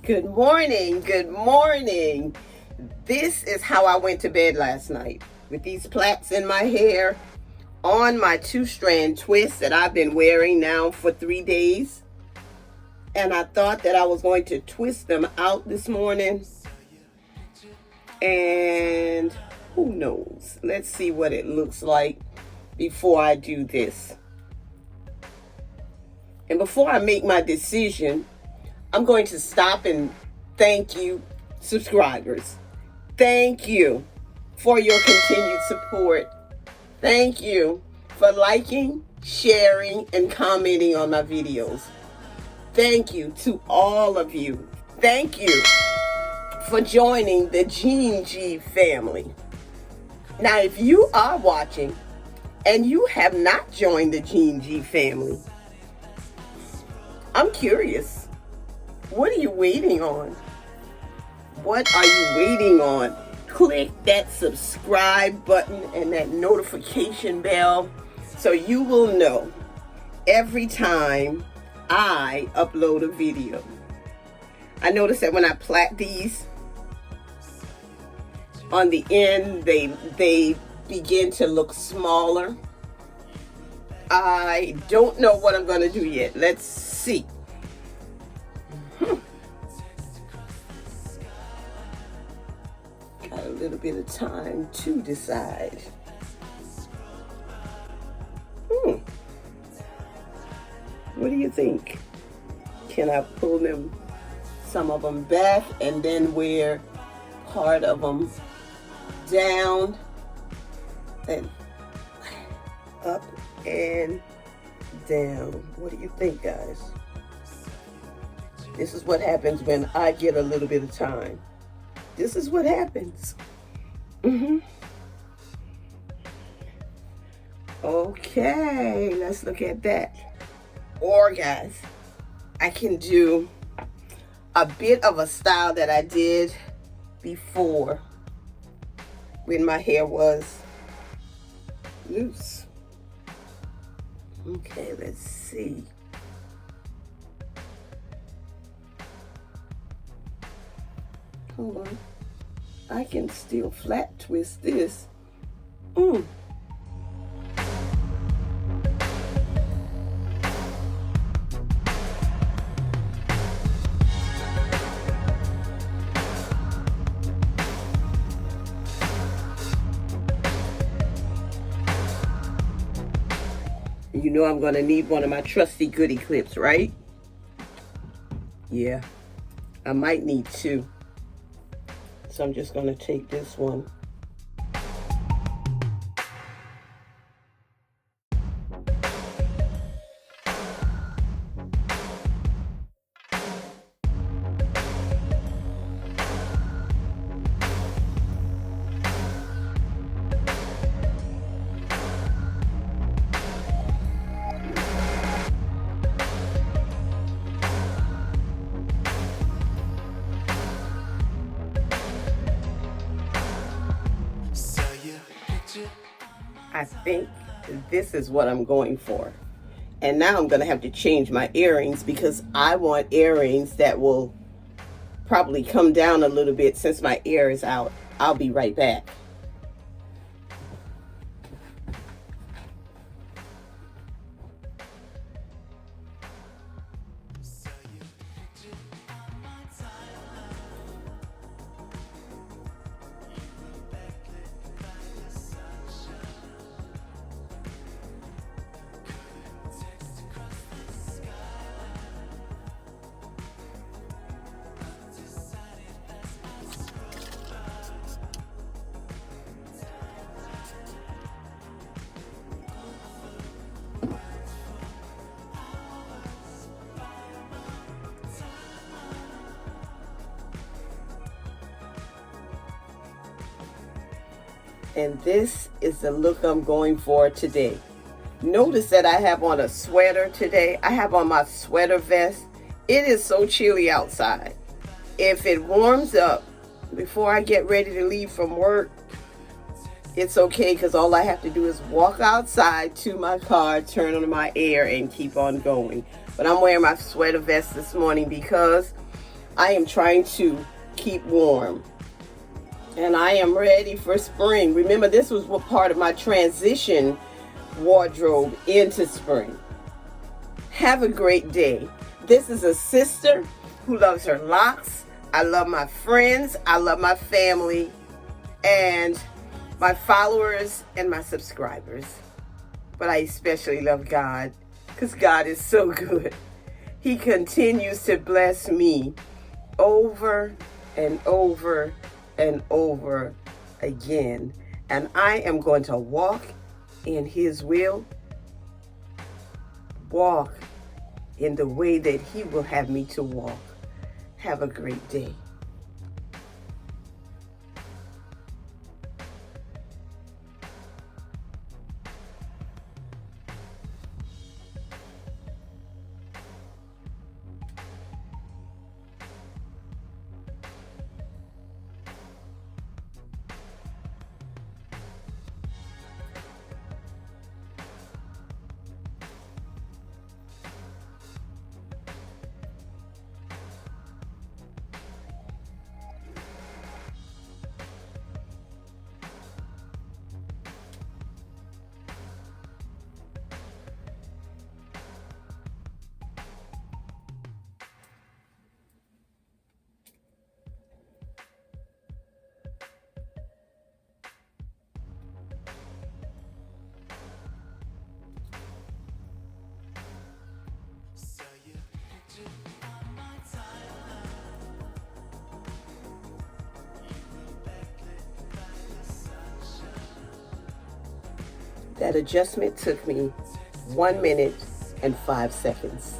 Good morning, good morning. This is how I went to bed last night, with these plaits in my hair, on my 2-strand twist that I've been wearing now for 3 days. And I thought that I was going to twist them out this morning. And who knows? Let's see what it looks like before I do this. And before I make my decision, I'm going to stop and thank you, subscribers. Thank you for your continued support. Thank you for liking, sharing, and commenting on my videos. Thank you to all of you. Thank you for joining the Gene G family. Now, if you are watching and you have not joined the Gene G family, I'm curious. What are you waiting on? What are you waiting on? Click that subscribe button and that notification bell so you will know every time I upload a video. I noticed that when I plait these on the end, they begin to look smaller. I don't know what I'm going to do yet. Let's see. Got a little bit of time to decide. What do you think? Can I pull them, some of them back, and then wear part of them down and up and down? What do you think, guys? This is what happens when I get a little bit of time. This is what happens. Okay, let's look at that. Or, guys, I can do a bit of a style that I did before when my hair was loose. Okay, let's see. Hold on. I can still flat twist this. You know I'm gonna need one of my trusty goodie clips, right? Yeah, I might need two. So I'm just going to take this one. I think this is what I'm going for. And now I'm going to have to change my earrings because I want earrings that will probably come down a little bit since my ear is out. I'll be right back. And this is the look I'm going for today. Notice that I have on a sweater today. I have on my sweater vest. It is so chilly outside. If it warms up before I get ready to leave from work, it's okay because all I have to do is walk outside to my car, turn on my air, and keep on going. But I'm wearing my sweater vest this morning because I am trying to keep warm. And I am ready for spring. Remember, this was what part of my transition wardrobe into spring. Have a great day. This is a sister who loves her locks. I love my friends. I love my family and my followers and my subscribers. But I especially love God because God is so good. He continues to bless me over and over and over again. And I am going to walk in His will, walk in the way that He will have me to walk. Have a great day. That adjustment took me 1 minute and 5 seconds.